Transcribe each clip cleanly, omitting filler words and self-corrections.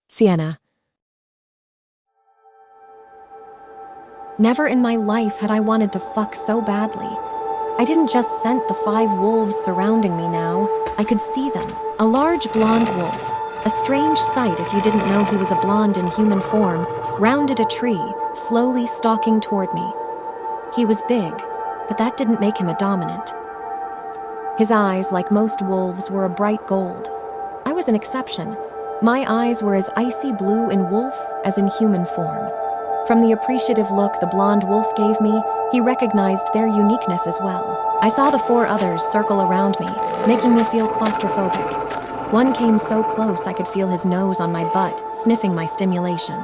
Sienna. Never in my life had I wanted to fuck so badly. I didn't just scent the 5 wolves surrounding me now. I could see them. A large blonde wolf, a strange sight if you didn't know he was a blonde in human form, rounded a tree, slowly stalking toward me. He was big, but that didn't make him a dominant. His eyes, like most wolves, were a bright gold. I was an exception. My eyes were as icy blue in wolf as in human form. From the appreciative look the blonde wolf gave me, he recognized their uniqueness as well. I saw the 4 others circle around me, making me feel claustrophobic. One came so close I could feel his nose on my butt, sniffing my stimulation.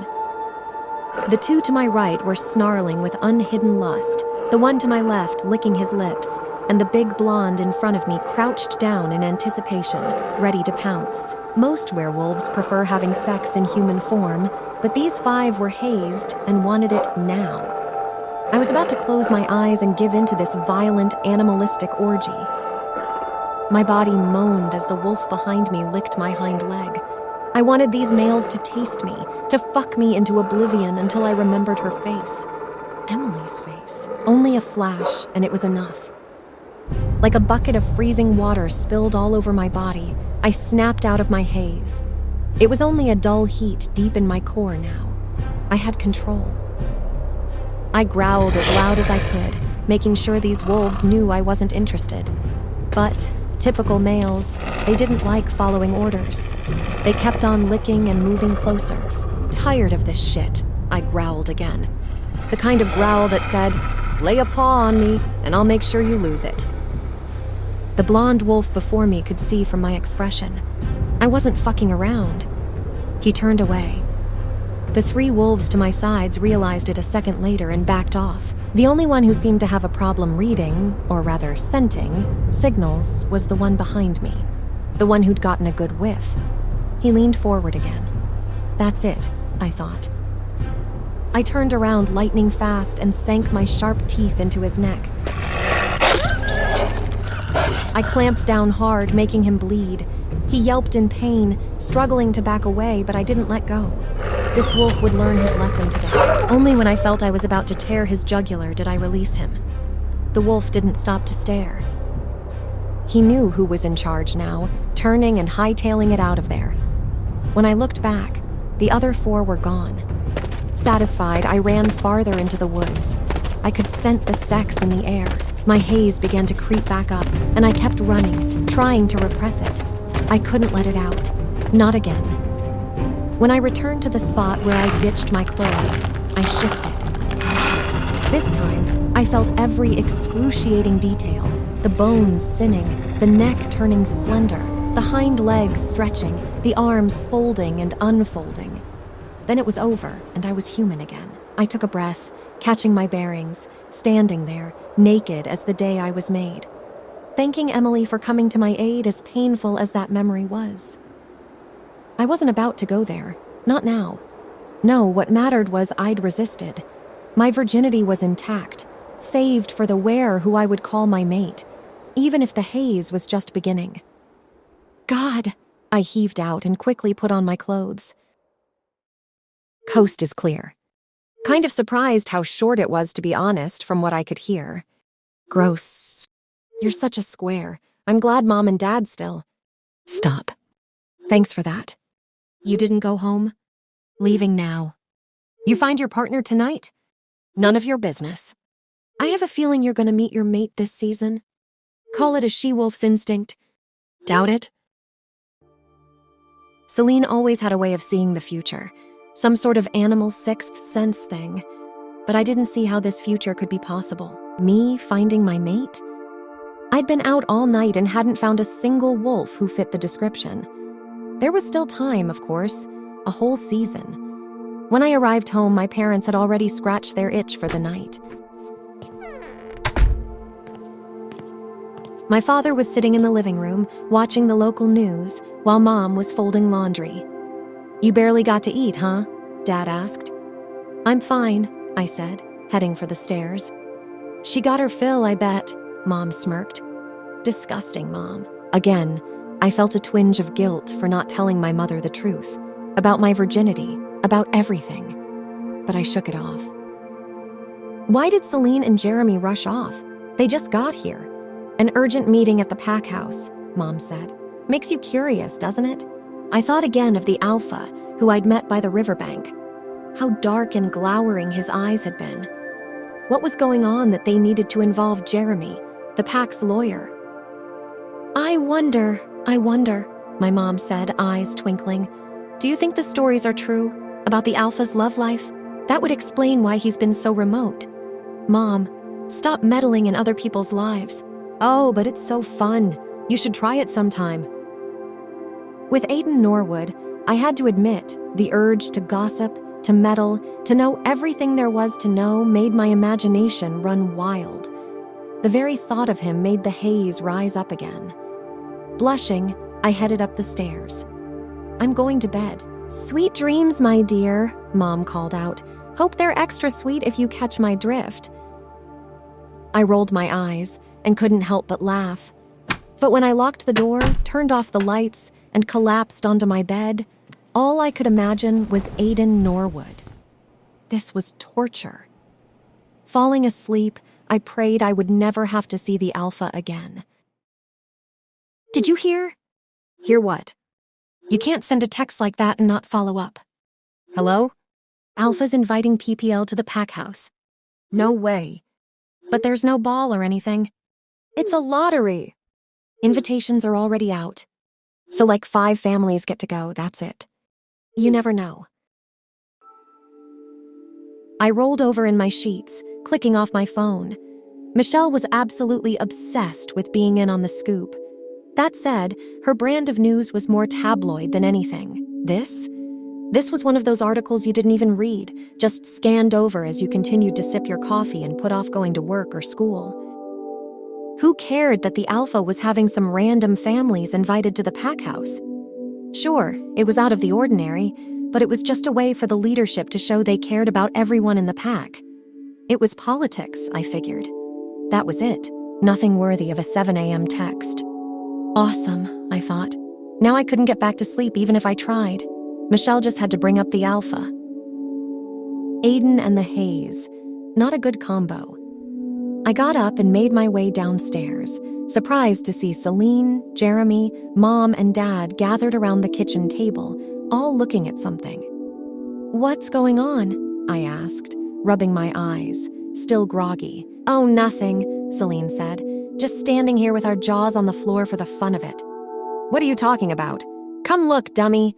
The 2 to my right were snarling with unhidden lust, the one to my left licking his lips, and the big blonde in front of me crouched down in anticipation, ready to pounce. Most werewolves prefer having sex in human form, but these 5 were hazed and wanted it now. I was about to close my eyes and give in to this violent, animalistic orgy. My body moaned as the wolf behind me licked my hind leg. I wanted these males to taste me, to fuck me into oblivion until I remembered her face. Emily's face. Only a flash, and it was enough. Like a bucket of freezing water spilled all over my body, I snapped out of my haze. It was only a dull heat deep in my core now. I had control. I growled as loud as I could, making sure these wolves knew I wasn't interested. But, typical males, they didn't like following orders. They kept on licking and moving closer. Tired of this shit, I growled again. The kind of growl that said, "Lay a paw on me, and I'll make sure you lose it." The blonde wolf before me could see from my expression. I wasn't fucking around. He turned away. The 3 wolves to my sides realized it a second later and backed off. The only one who seemed to have a problem reading, or rather scenting, signals was the one behind me, the one who'd gotten a good whiff. He leaned forward again. That's it, I thought. I turned around lightning fast and sank my sharp teeth into his neck. I clamped down hard, making him bleed. He yelped in pain, struggling to back away, but I didn't let go. This wolf would learn his lesson today. Only when I felt I was about to tear his jugular did I release him. The wolf didn't stop to stare. He knew who was in charge now, turning and hightailing it out of there. When I looked back, the other 4 were gone. Satisfied, I ran farther into the woods. I could scent the sex in the air. My haze began to creep back up, and I kept running, trying to repress it. I couldn't let it out. Not again. When I returned to the spot where I ditched my clothes, I shifted. This time, I felt every excruciating detail. The bones thinning, the neck turning slender, the hind legs stretching, the arms folding and unfolding. Then it was over, and I was human again. I took a breath, catching my bearings, standing there, naked as the day I was made. Thanking Emily for coming to my aid as painful as that memory was. I wasn't about to go there. Not now. No, what mattered was I'd resisted. My virginity was intact, saved for the wearer who I would call my mate, even if the haze was just beginning. God, I heaved out and quickly put on my clothes. Coast is clear. Kind of surprised how short it was, to be honest, from what I could hear. Gross. You're such a square. I'm glad Mom and Dad still. Stop. Thanks for that. You didn't go home? Leaving now. You find your partner tonight? None of your business. I have a feeling you're going to meet your mate this season. Call it a she-wolf's instinct. Doubt it? Celine always had a way of seeing the future. Some sort of animal sixth sense thing. But I didn't see how this future could be possible. Me finding my mate? I'd been out all night and hadn't found a single wolf who fit the description. There was still time, of course, a whole season. When I arrived home, my parents had already scratched their itch for the night. My father was sitting in the living room, watching the local news, while Mom was folding laundry. You barely got to eat, huh? Dad asked. I'm fine, I said, heading for the stairs. She got her fill, I bet, Mom smirked. Disgusting, Mom. Again, I felt a twinge of guilt for not telling my mother the truth. about my virginity, about everything. But I shook it off. Why did Celine and Jeremy rush off? They just got here. An urgent meeting at the pack house, Mom said. Makes you curious, doesn't it? I thought again of the alpha who I'd met by the riverbank. How dark and glowering his eyes had been. What was going on that they needed to involve Jeremy, the pack's lawyer? I wonder, my mom said, eyes twinkling. Do you think the stories are true about the alpha's love life? That would explain why he's been so remote. Mom, stop meddling in other people's lives. Oh, but it's so fun. You should try it sometime. With Aiden Norwood, I had to admit the urge to gossip, to meddle, to know everything there was to know made my imagination run wild. The very thought of him made the haze rise up again. Blushing, I headed up the stairs. I'm going to bed. Sweet dreams, my dear, Mom called out. Hope they're extra sweet if you catch my drift. I rolled my eyes and couldn't help but laugh. But when I locked the door, turned off the lights, and collapsed onto my bed, all I could imagine was Aiden Norwood. This was torture. Falling asleep, I prayed I would never have to see the alpha again. Did you hear? Hear what? You can't send a text like that and not follow up. Hello? Alpha's inviting PPL to the pack house. No way. But there's no ball or anything. It's a lottery. Invitations are already out. So like 5 families get to go, that's it. You never know. I rolled over in my sheets, clicking off my phone. Michelle was absolutely obsessed with being in on the scoop. That said, her brand of news was more tabloid than anything. This was one of those articles you didn't even read, just scanned over as you continued to sip your coffee and put off going to work or school. Who cared that the alpha was having some random families invited to the pack house? Sure, it was out of the ordinary, but it was just a way for the leadership to show they cared about everyone in the pack. It was politics, I figured. That was it. Nothing worthy of a 7 a.m. text. Awesome, I thought. Now I couldn't get back to sleep even if I tried. Michelle just had to bring up the alpha. Aiden and the haze. Not a good combo. I got up and made my way downstairs, surprised to see Celine, Jeremy, Mom, and Dad gathered around the kitchen table, all looking at something. What's going on? I asked, rubbing my eyes, still groggy. Oh, nothing, Celine said. Just standing here with our jaws on the floor for the fun of it. What are you talking about? Come look, dummy.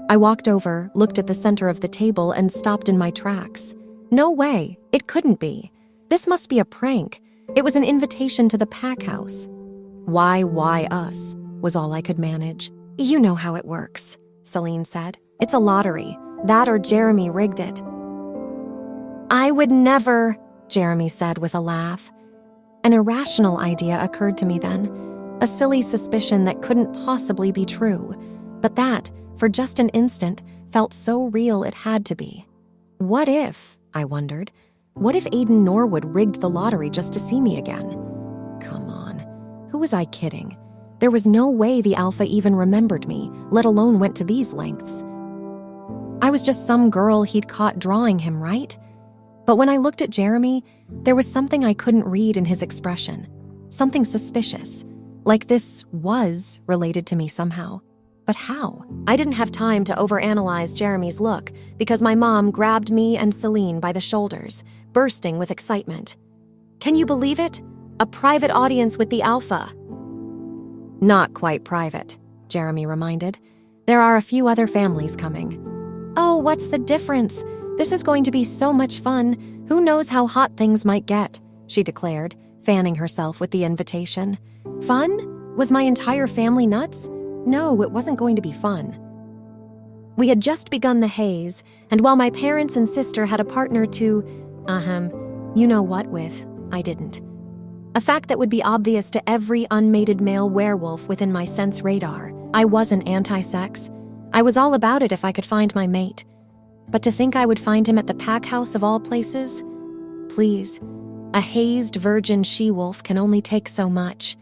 I walked over, looked at the center of the table, and stopped in my tracks. No way, it couldn't be. This must be a prank. It was an invitation to the pack house. Why us? Was all I could manage. You know how it works, Celine said. It's a lottery. That or Jeremy rigged it. I would never, Jeremy said with a laugh. An irrational idea occurred to me then. A silly suspicion that couldn't possibly be true. But that, for just an instant, felt so real it had to be. What if, I wondered, what if Aiden Norwood rigged the lottery just to see me again? Come on, who was I kidding? There was no way the alpha even remembered me, let alone went to these lengths. I was just some girl he'd caught drawing him, right? But when I looked at Jeremy, there was something I couldn't read in his expression. Something suspicious, like this was related to me somehow. But how? I didn't have time to overanalyze Jeremy's look because my mom grabbed me and Celine by the shoulders, bursting with excitement. Can you believe it? A private audience with the alpha. Not quite private, Jeremy reminded. There are a few other families coming. Oh, what's the difference? This is going to be so much fun. Who knows how hot things might get, she declared, fanning herself with the invitation. Fun? Was my entire family nuts? No, it wasn't going to be fun. We had just begun the haze, and while my parents and sister had a partner to, you know what with, I didn't. A fact that would be obvious to every unmated male werewolf within my sense radar. I wasn't anti-sex. I was all about it if I could find my mate. But to think I would find him at the pack house of all places? Please, a hazed virgin she-wolf can only take so much.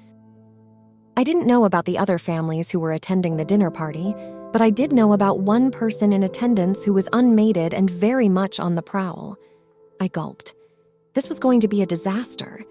I didn't know about the other families who were attending the dinner party, but I did know about one person in attendance who was unmated and very much on the prowl. I gulped. This was going to be a disaster.